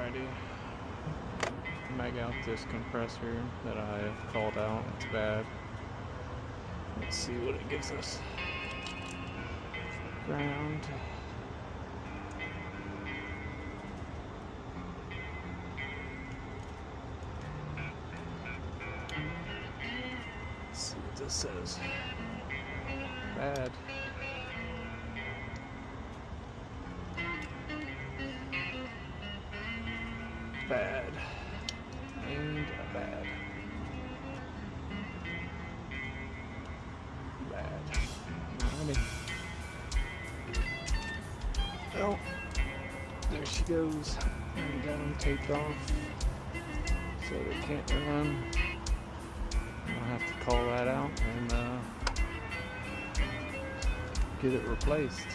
Alrighty. Mag out this compressor that I have called out. It's bad. Let's see what it gives us. Ground. Let's see what this says. Bad. Bad. And a bad. Bad. Alrighty. Oh, there she goes. And got them taped off so they can't run. I'll have to call that out and get it replaced.